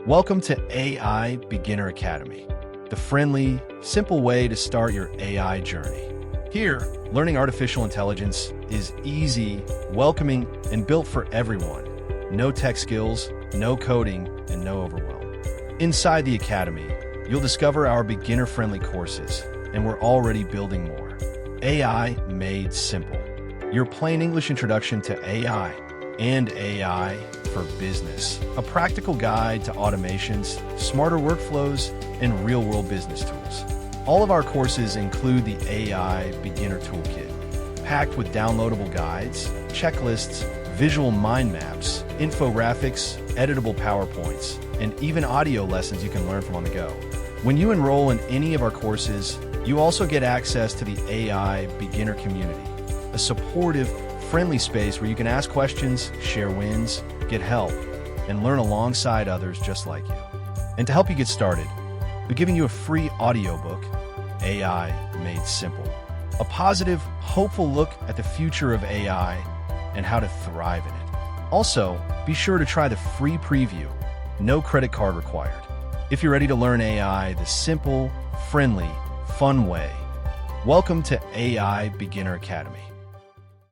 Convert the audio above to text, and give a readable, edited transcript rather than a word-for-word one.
Welcome to AI Beginner Academy, the friendly, simple way to start your AI journey. Here, learning artificial intelligence is easy, welcoming, and built for everyone. No tech skills, no coding, and no overwhelm. Inside the Academy, you'll discover our beginner-friendly courses, and we're already building more. AI Made Simple, your plain English introduction to AI and AI for business. A practical guide to automations, smarter workflows, and real-world business tools. All of our courses include the AI Beginner Toolkit, packed with downloadable guides, checklists, visual mind maps, infographics, editable PowerPoints, and even audio lessons you can learn from on the go. When you enroll in any of our courses, you also get access to the AI Beginner Community, a supportive, friendly space where you can ask questions, share wins, get help, and learn alongside others just like you. And to help you get started, we're giving you a free audiobook, AI Made Simple. A positive, hopeful look at the future of AI and how to thrive in it. Also, be sure to try the free preview, no credit card required. If you're ready to learn AI the simple, friendly, fun way, welcome to AI Beginner Academy.